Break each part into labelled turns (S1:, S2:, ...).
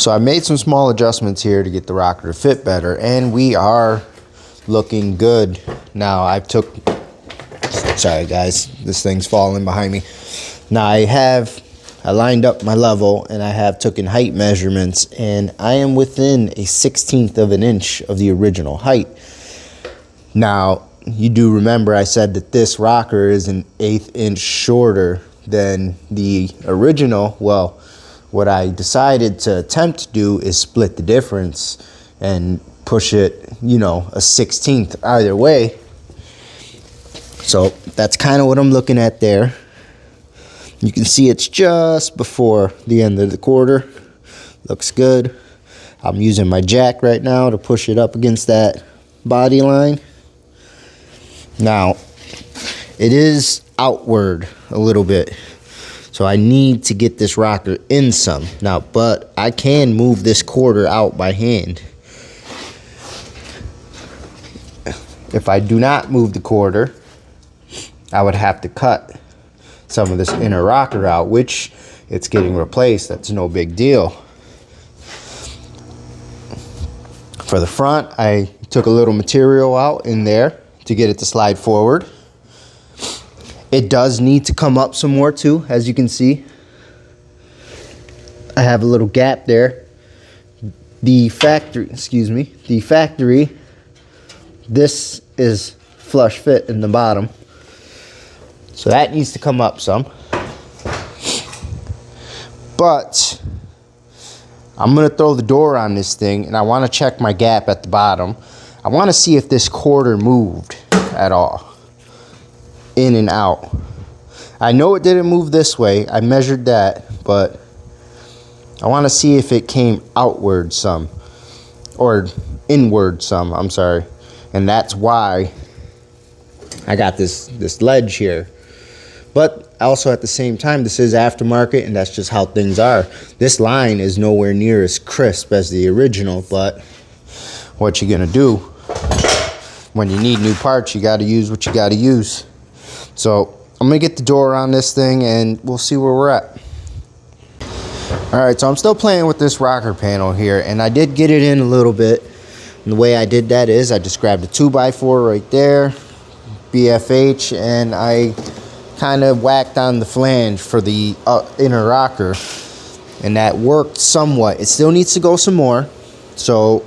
S1: So I made some small adjustments here to get the rocker to fit better, and we are looking good. Now sorry guys, this thing's falling behind me. Now I lined up my level and I have taken height measurements, and I am within a 1/16 of an inch of the original height. Now, you do remember I said that this rocker is an 1/8 inch shorter than the original. Well, what I decided to attempt to do is split the difference and push it, a 1/16 either way. So that's kind of what I'm looking at there. You can see it's just before the end of the quarter. Looks good. I'm using my jack right now to push it up against that body line. Now, it is outward a little bit, so I need to get this rocker in some. Now, but I can move this quarter out by hand. If I do not move the quarter, I would have to cut some of this inner rocker out, which it's getting replaced. That's no big deal. For the front, I took a little material out in there to get it to slide forward. It does need to come up some more too, as you can see. I have a little gap there. The factory, this is flush fit in the bottom. So that needs to come up some. But I'm going to throw the door on this thing, and I want to check my gap at the bottom. I want to see if this quarter moved at all, in and out. I know it didn't move this way. I measured that, but I want to see if it came outward some, or inward some, I'm sorry. And that's why I got this ledge here. But also at the same time, this is aftermarket, and that's just how things are. This line is nowhere near as crisp as the original, but what you gonna do? When you need new parts, you gotta use what you gotta use. So I'm gonna get the door on this thing and we'll see where we're at. Alright, so I'm still playing with this rocker panel here, and I did get it in a little bit. And the way I did that is I just grabbed a 2x4 right there, BFH, and I kind of whacked on the flange for the inner rocker, and that worked somewhat. It still needs to go some more, so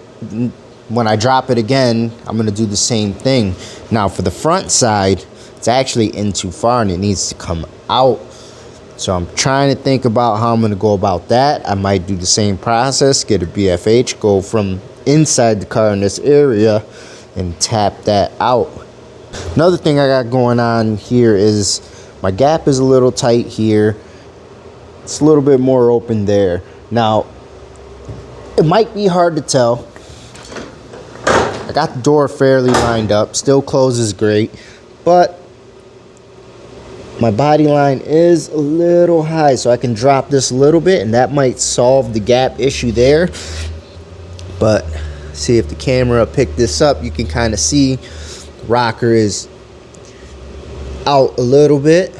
S1: when I drop it again, I'm going to do the same thing. Now for the front side, it's actually in too far and it needs to come out. So I'm trying to think about how I'm going to go about that. I might do the same process, get a BFH, go from inside the car in this area and tap that out. Another thing I got going on here is my gap is a little tight here. It's a little bit more open there. Now, it might be hard to tell. I got the door fairly lined up, still closes great, but my body line is a little high, so I can drop this a little bit, and that might solve the gap issue there. But see if the camera picked this up, you can kind of see the rocker is out a little bit,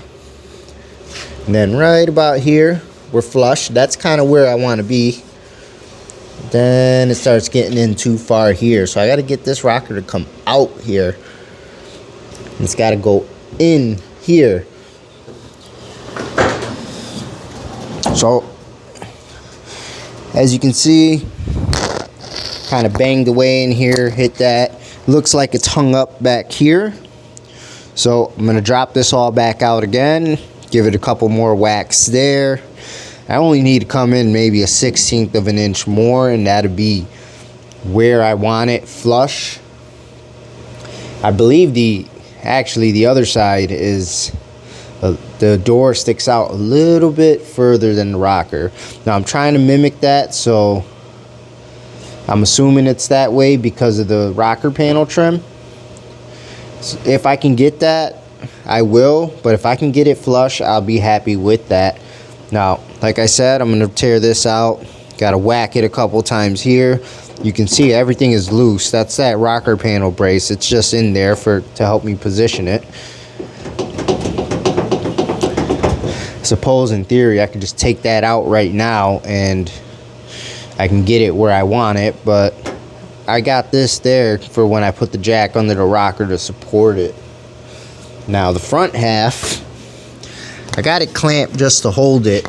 S1: and then right about here we're flush. That's kind of where I want to be. Then it starts getting in too far here, so I got to get this rocker to come out here. It's got to go in here. So as you can see, kind of banged away in here, hit that. Looks like it's hung up back here. So I'm going to drop this all back out again, give it a couple more whacks there. I only need to come in maybe a 1/16 of an inch more, and that'll be where I want it flush. I believe the other side is the door sticks out a little bit further than the rocker. Now I'm trying to mimic that, so I'm assuming it's that way because of the rocker panel trim. So if I can get that, I will, but if I can get it flush, I'll be happy with that. Now, like I said, I'm going to tear this out. Got to whack it a couple times here. You can see everything is loose. That's that rocker panel brace. It's just in there to help me position it. I suppose in theory I could just take that out right now and I can get it where I want it, but I got this there for when I put the jack under the rocker to support it. Now the front half, I got it clamped just to hold it.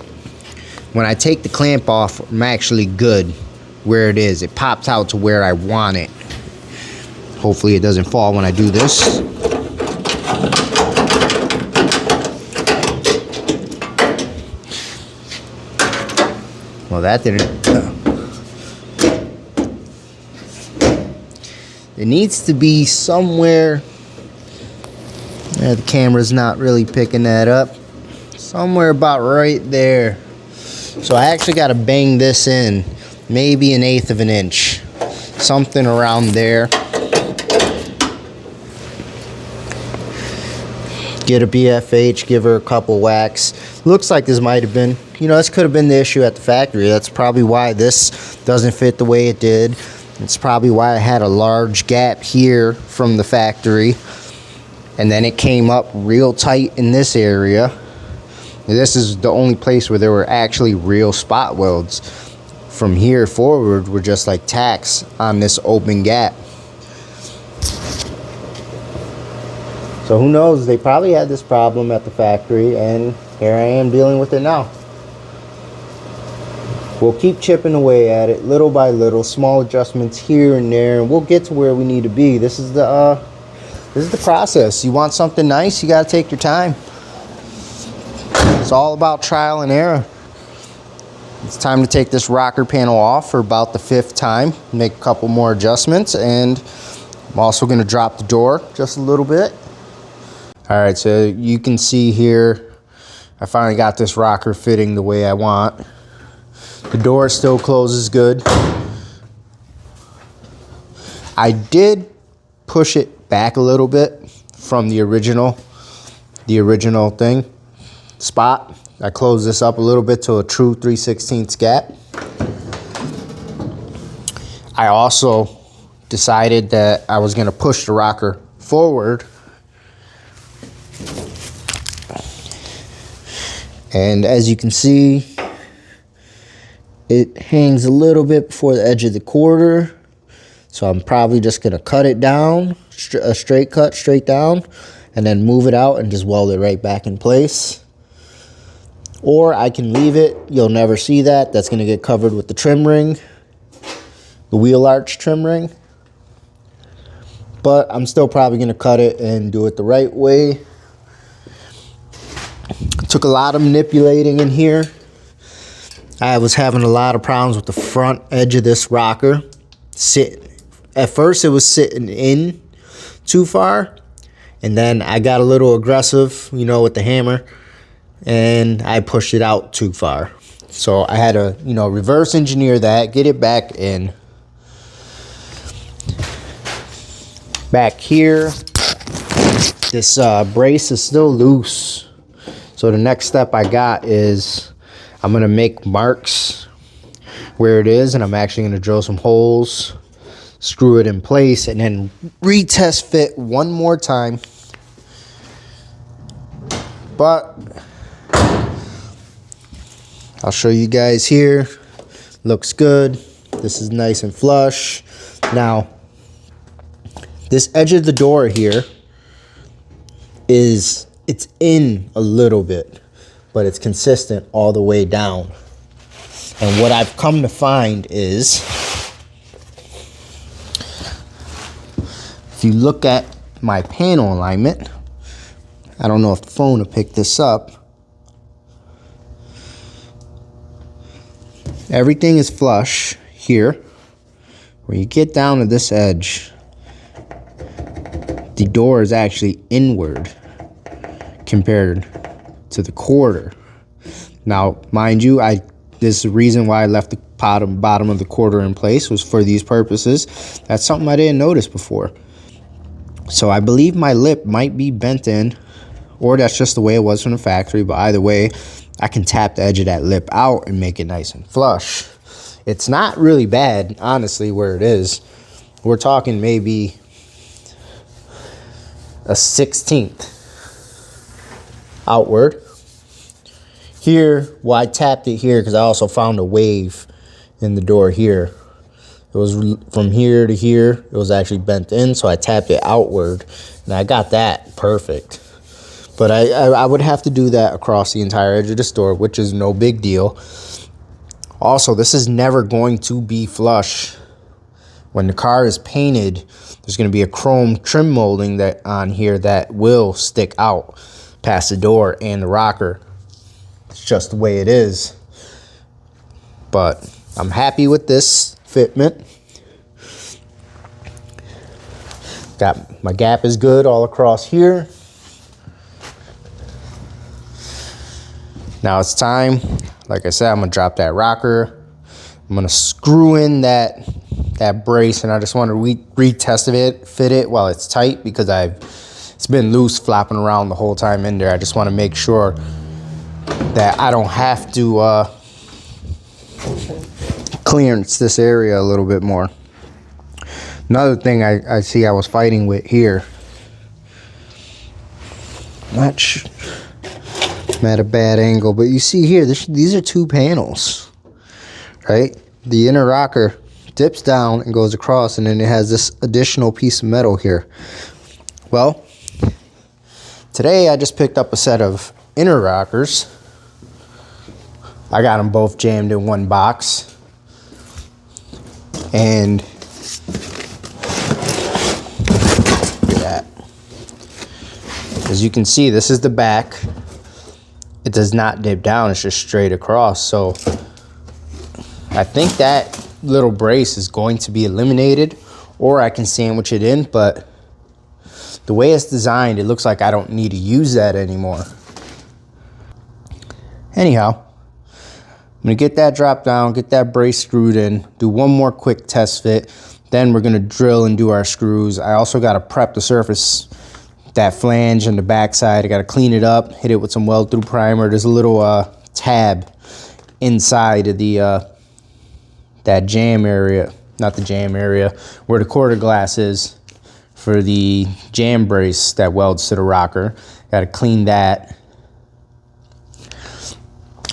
S1: When I take the clamp off, I'm actually good where it is. It pops out to where I want it. Hopefully it doesn't fall when I do this. Well, that didn't. It needs to be somewhere. The camera's not really picking that up. Somewhere about right there. So I actually got to bang this in, maybe 1/8 of an inch, something around there. Get a BFH, give her a couple whacks. Looks like this might have been, this could have been the issue at the factory. That's probably why this doesn't fit the way it did. It's probably why I had a large gap here from the factory. And then it came up real tight in this area. This is the only place where there were actually real spot welds. From here forward were just like tacks on this open gap. So who knows, they probably had this problem at the factory, and here I am dealing with it now. We'll keep chipping away at it little by little, small adjustments here and there, and we'll get to where we need to be. This is the process. You want something nice, you gotta take your time. It's all about trial and error. It's time to take this rocker panel off for about the 5th time, make a couple more adjustments, and I'm also gonna drop the door just a little bit. All right, so you can see here, I finally got this rocker fitting the way I want. The door still closes good. I did push it back a little bit from the original thing spot. I closed this up a little bit to a true 3/16 gap. I also decided that I was gonna push the rocker forward. And as you can see, it hangs a little bit before the edge of the quarter. So I'm probably just gonna cut it down, a straight cut, straight down, and then move it out and just weld it right back in place. Or I can leave it, you'll never see that. That's gonna get covered with the trim ring, the wheel arch trim ring. But I'm still probably gonna cut it and do it the right way. Took a lot of manipulating in here. I was having a lot of problems with the front edge of this rocker. At first it was sitting in too far, and then I got a little aggressive, with the hammer, and I pushed it out too far. So I had to, reverse engineer that, get it back in. Back here, this brace is still loose. So the next step I got is I'm gonna make marks where it is, and I'm actually gonna drill some holes, screw it in place, and then retest fit one more time. But I'll show you guys here. Looks good. This is nice and flush. Now, this edge of the door here it's in a little bit, but it's consistent all the way down. And what I've come to find is, if you look at my panel alignment, I don't know if the phone will pick this up. Everything is flush here. When you get down to this edge, the door is actually inward compared to the quarter. Now, mind you, this is the reason why I left the bottom of the quarter in place, was for these purposes. That's something I didn't notice before. So I believe my lip might be bent in, or that's just the way it was from the factory, but either way, I can tap the edge of that lip out and make it nice and flush. It's not really bad, honestly, where it is. We're talking maybe a 1/16 outward. Here, well, I tapped it here because I also found a wave in the door here. It was from here to here, it was actually bent in, so I tapped it outward, and I got that perfect. But I would have to do that across the entire edge of the store, which is no big deal. Also, this is never going to be flush. When the car is painted, there's going to be a chrome trim molding that on here that will stick out past the door and the rocker. It's just the way it is. But I'm happy with this fitment. Got my gap is good all across here. Now it's time, like I said, I'm gonna drop that rocker. I'm gonna screw in that brace, and I just want to retest it, fit it while it's tight, because it's been loose flopping around the whole time in there. I just want to make sure that I don't have to clearance this area a little bit more. Another thing I see I was fighting with here. I'm at a bad angle, but you see here, these are two panels, right? The inner rocker dips down and goes across, and then it has this additional piece of metal here. Well, today I just picked up a set of inner rockers. I got them both jammed in one box, and look at that. As you can see, this is the back. It does not dip down, it's just straight across. So I think that little brace is going to be eliminated, or I can sandwich it in, but the way it's designed, it looks like I don't need to use that anymore. Anyhow, I'm gonna get that dropped down, get that brace screwed in, do one more quick test fit, then we're gonna drill and do our screws. I also gotta prep the surface, that flange and the backside. I gotta clean it up, hit it with some weld through primer. There's a little tab inside of the that jam area, not the jam area, where the quarter glass is for the jam brace that welds to the rocker. Gotta clean that.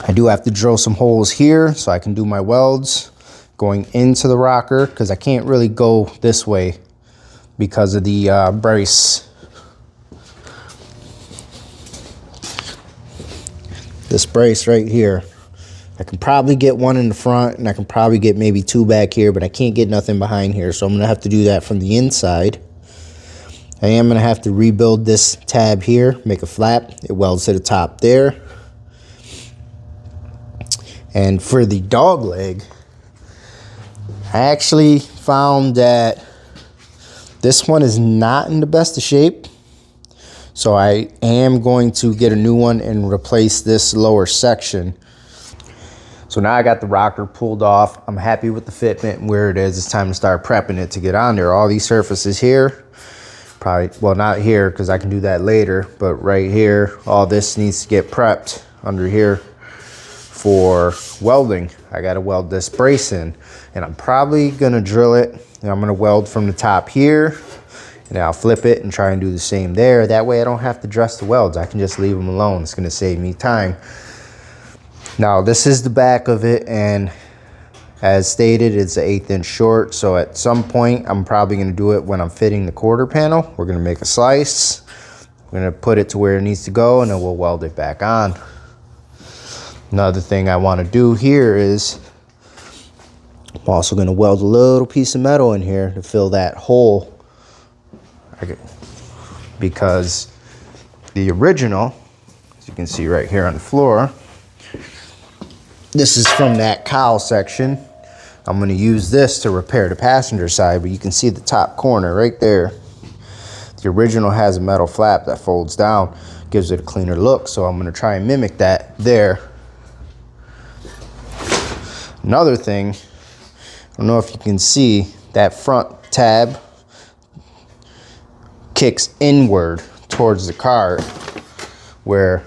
S1: I do have to drill some holes here so I can do my welds going into the rocker, because I can't really go this way because of the brace. This brace right here, I can probably get one in the front, and I can probably get maybe two back here, but I can't get nothing behind here, so I'm gonna have to do that from the inside. I am gonna have to rebuild this tab here, make a flap. It welds to the top there. And for the dog leg, I actually found that this one is not in the best of shape. So I am going to get a new one and replace this lower section. So now I got the rocker pulled off. I'm happy with the fitment and where it is. It's time to start prepping it to get on there. All these surfaces here, probably, well, not here because I can do that later, but right here, all this needs to get prepped under here for welding. I got to weld this brace in, and I'm probably going to drill it, and I'm going to weld from the top here, and I'll flip it and try and do the same there. That way I don't have to dress the welds. I can just leave them alone. It's going to save me time. Now this is the back of it, and as stated, it's an 1/8 inch short. So at some point, I'm probably going to do it when I'm fitting the quarter panel. We're going to make a slice. We're going to put it to where it needs to go, and then we'll weld it back on. Another thing I want to do here is I'm also going to weld a little piece of metal in here to fill that hole, because the original, as you can see right here on the floor, this is from that cowl section. I'm going to use this to repair the passenger side, but you can see the top corner right there. The original has a metal flap that folds down, gives it a cleaner look, so I'm going to try and mimic that there. Another thing, I don't know if you can see, that front tab kicks inward towards the car, where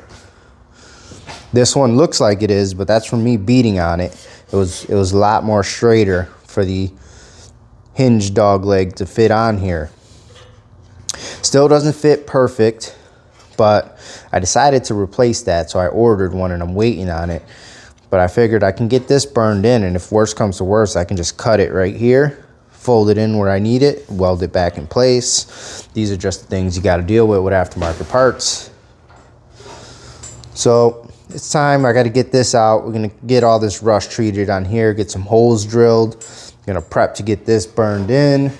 S1: this one looks like it is, but that's from me beating on it. It was a lot more straighter for the hinge dog leg to fit on here. Still doesn't fit perfect, but I decided to replace that, so I ordered one and I'm waiting on it. But I figured I can get this burned in, and if worse comes to worse, I can just cut it right here, fold it in where I need it, weld it back in place. These are just the things you got to deal with aftermarket parts. So it's time. I got to get this out. We're going to get all this rust treated on here, get some holes drilled. Going to prep to get this burned in.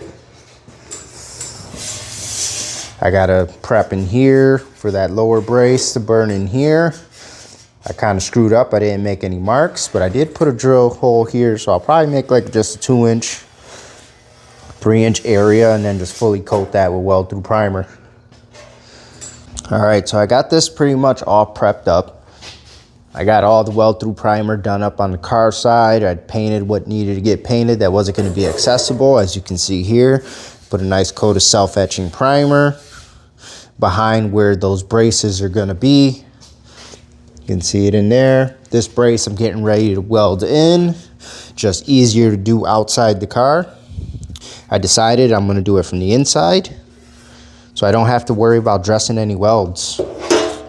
S1: I got to prep in here for that lower brace to burn in here. I kind of screwed up. I didn't make any marks, but I did put a drill hole here, so I'll probably make like just a 2-inch, 3-inch area, and then just fully coat that with weld through primer. All right, so I got this pretty much all prepped up. I got all the weld through primer done up on the car side. I painted what needed to get painted that wasn't going to be accessible, as you can see here. Put a nice coat of self-etching primer behind where those braces are going to be. You can see it in there. This brace I'm getting ready to weld in. Just easier to do outside the car. I decided I'm going to do it from the inside, so I don't have to worry about dressing any welds.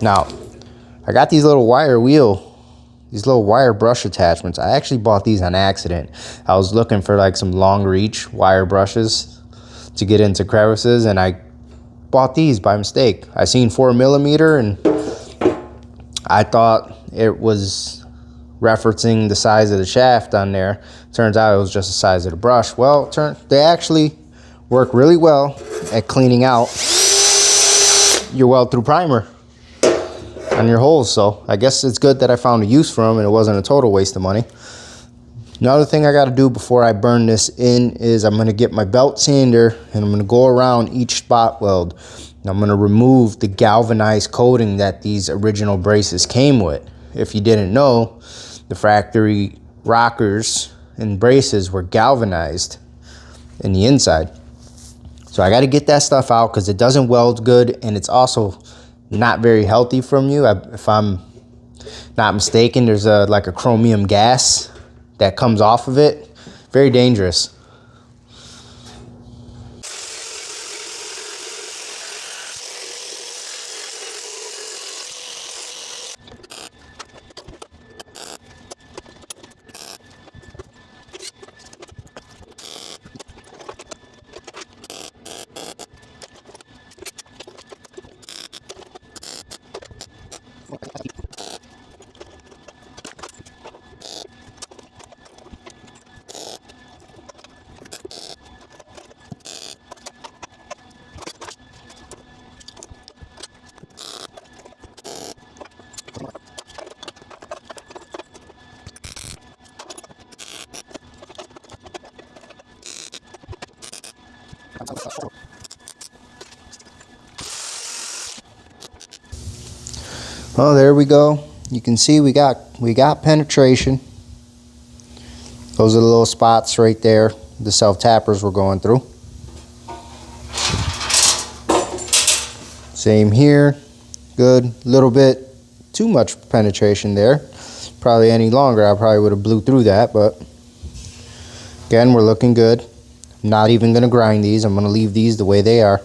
S1: Now, I got these little these little wire brush attachments. I actually bought these on accident. I was looking for like some long reach wire brushes to get into crevices, and I bought these by mistake. I seen 4mm, and I thought it was referencing the size of the shaft on there. Turns out it was just the size of the brush. Well, they actually work really well at cleaning out your weld through primer on your holes. So I guess it's good that I found a use for them and it wasn't a total waste of money. Another thing I got to do before I burn this in is I'm going to get my belt sander and I'm going to go around each spot weld. I'm going to remove the galvanized coating that these original braces came with. If you didn't know, the factory rockers and braces were galvanized in the inside. So I got to get that stuff out because it doesn't weld good, and it's also not very healthy from you. If I'm not mistaken, there's like a chromium gas that comes off of it. Very dangerous. Oh, there we go. You can see we got penetration. Those are the little spots right there the self tappers were going through. Same here. Good. Little bit too much penetration there. Probably any longer I probably would have blew through that, but again, we're looking good. I'm not even going to grind these. I'm going to leave these the way they are.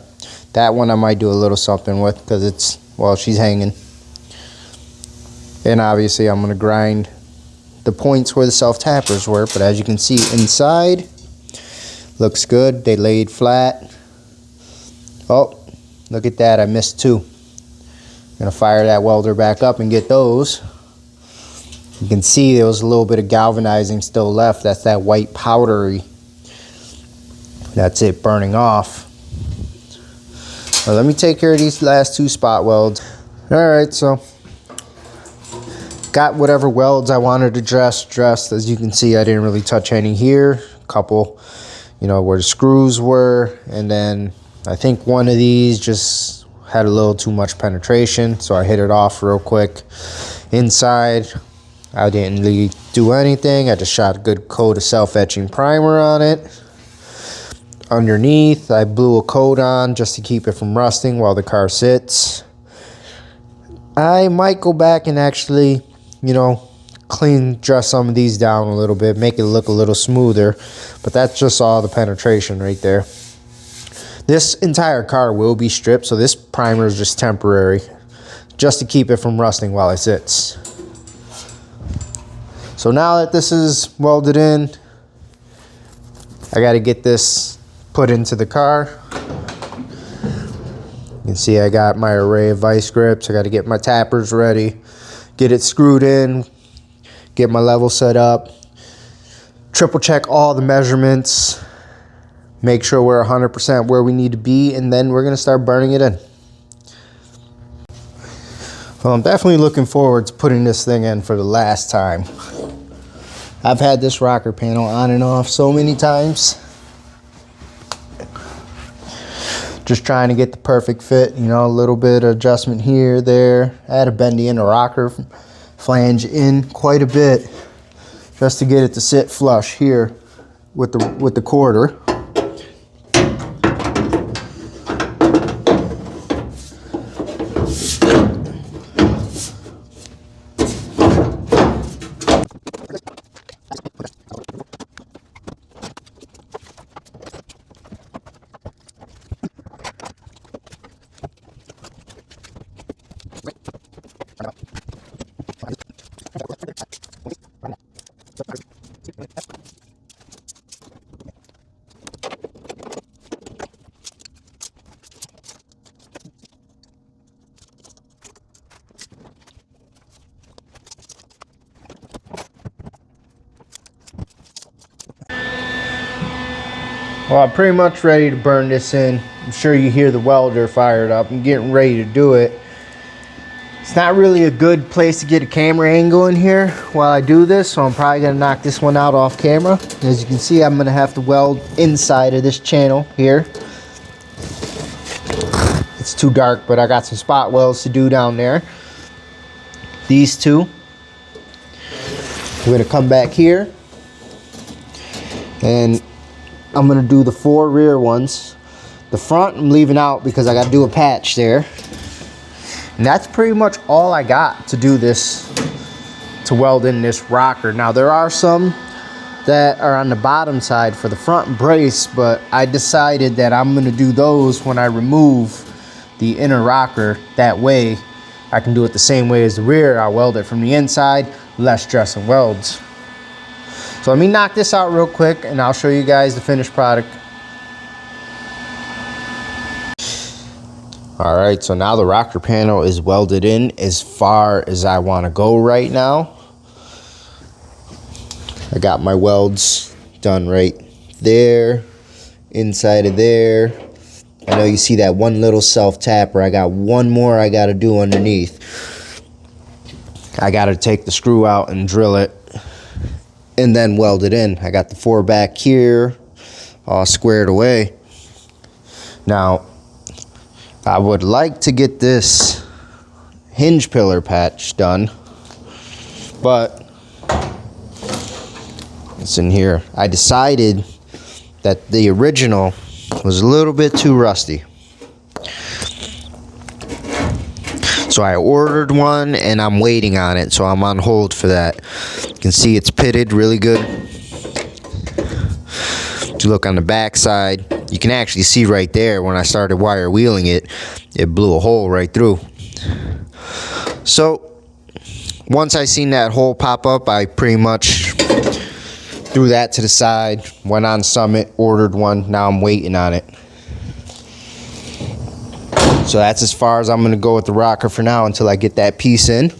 S1: That one I might do a little something with because it's, well, she's hanging. And obviously I'm going to grind the points where the self tappers were, but as you can see inside, looks good. They laid flat. Oh, look at that. I missed two. I'm going to fire that welder back up and get those. You can see there was a little bit of galvanizing still left. That's that white powdery. That's it burning off. Well, let me take care of these last two spot welds. Alright, so got whatever welds I wanted to dressed. As you can see, I didn't really touch any here. A couple, you know, where the screws were. And then I think one of these just had a little too much penetration, so I hit it off real quick. Inside, I didn't really do anything. I just shot a good coat of self-etching primer on it. Underneath, I blew a coat on just to keep it from rusting while the car sits. I might go back and actually, you know, dress some of these down a little bit, make it look a little smoother. But that's just all the penetration right there. This entire car will be stripped, so this primer is just temporary, just to keep it from rusting while it sits. So now that this is welded in, I got to get this put into the car. You can see I got my array of vice grips. I got to get my tappers ready, get it screwed in, get my level set up, triple check all the measurements, make sure we're 100% where we need to be, and then we're going to start burning it in. Well, I'm definitely looking forward to putting this thing in for the last time. I've had this rocker panel on and off so many times. Just trying to get the perfect fit, you know, a little bit of adjustment here, there. I had to bend the inner rocker flange in quite a bit just to get it to sit flush here with the quarter. Well, I'm pretty much ready to burn this in. I'm sure you hear the welder fired up. I'm getting ready to do it. It's not really a good place to get a camera angle in here while I do this, so I'm probably gonna knock this one out off camera. As you can see, I'm gonna have to weld inside of this channel here. It's too dark, but I got some spot welds to do down there. These two. We're gonna come back here, and I'm gonna do the 4 rear ones. The front I'm leaving out because I gotta do a patch there. And that's pretty much all I got to do this, to weld in this rocker. Now there are some that are on the bottom side for the front brace, but I decided that I'm gonna do those when I remove the inner rocker. That way I can do it the same way as the rear. I'll weld it from the inside, less stress and welds. So let me knock this out real quick and I'll show you guys the finished product. All right, so now the rocker panel is welded in as far as I want to go right now. I got my welds done right there, inside of there. I know you see that one little self tapper. I got one more I got to do underneath. I got to take the screw out and drill it and then weld it in. I got the 4 back here all squared away. Now I would like to get this hinge pillar patch done, but it's in here. I decided that the original was a little bit too rusty, so I ordered one and I'm waiting on it, so I'm on hold for that. You can see it's pitted really good. If you look on the back side, you can actually see right there when I started wire wheeling it, it blew a hole right through. So once I seen that hole pop up, I pretty much threw that to the side, went on Summit, ordered one. Now I'm waiting on it. So that's as far as I'm going to go with the rocker for now until I get that piece in.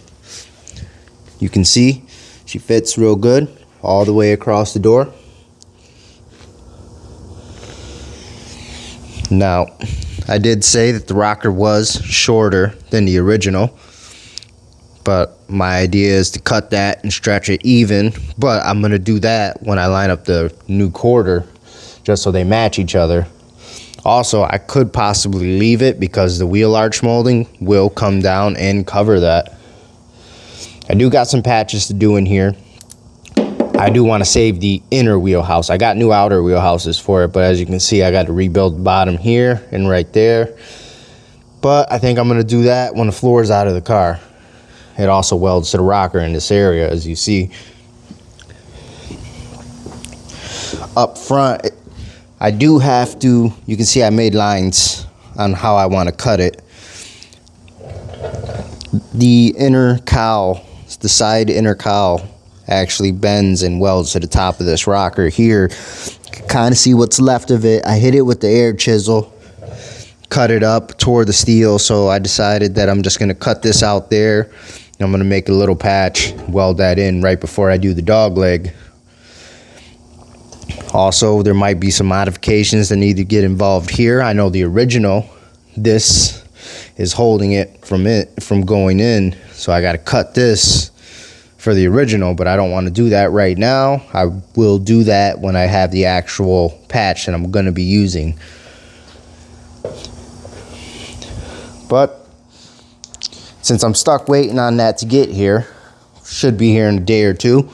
S1: You can see she fits real good all the way across the door. Now, I did say that the rocker was shorter than the original, but my idea is to cut that and stretch it even, but I'm going to do that when I line up the new quarter, just so they match each other. Also, I could possibly leave it because the wheel arch molding will come down and cover that. I do got some patches to do in here. I do want to save the inner wheelhouse. I got new outer wheelhouses for it, but as you can see, I got to rebuild the bottom here and right there. But I think I'm going to do that when the floor is out of the car. It also welds to the rocker in this area, as you see. Up front, I do have to, you can see I made lines on how I want to cut it. The inner cowl, the side inner cowl, actually bends and welds to the top of this rocker here. Kind of see what's left of it. I hit it with the air chisel, cut it up, tore the steel, so I decided that I'm just going to cut this out there. I'm going to make a little patch, weld that in right before I do the dog leg. Also, there might be some modifications that need to get involved here. I know the original, this is holding it from going in, so I got to cut this for the original, but I don't want to do that right now. I will do that when I have the actual patch that I'm going to be using. But since I'm stuck waiting on that to get here, should be here in a day or two,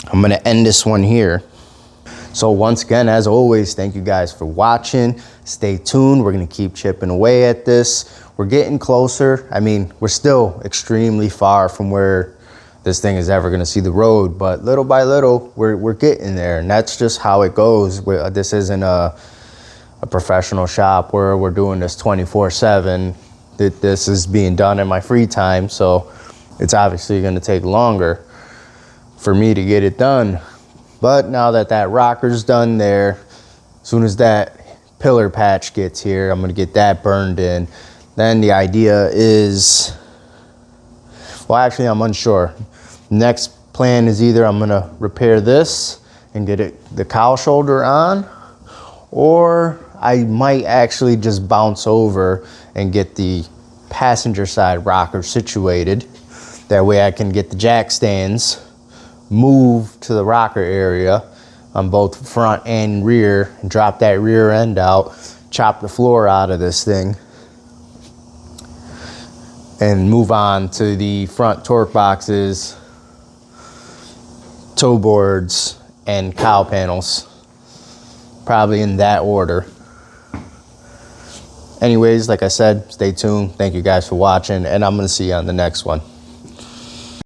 S1: I'm going to end this one here. So once again, as always, thank you guys for watching. Stay tuned. We're going to keep chipping away at this. We're getting closer. I mean, we're still extremely far from where this thing is ever going to see the road, but little by little, we're getting there, and that's just how it goes. This isn't a professional shop where we're doing this 24/7. This is being done in my free time, so it's obviously going to take longer for me to get it done. But now that that rocker's done there, as soon as that pillar patch gets here, I'm going to get that burned in. Then the idea is, well, actually I'm unsure. Next plan is either I'm going to repair this and get the cowl shoulder on, or I might actually just bounce over and get the passenger side rocker situated. That way I can get the jack stands, move to the rocker area on both front and rear, and drop that rear end out, chop the floor out of this thing, and move on to the front torque boxes, toe boards, and cowl panels. Probably in that order. Anyways, like I said, stay tuned. Thank you guys for watching, and I'm going to see you on the next one.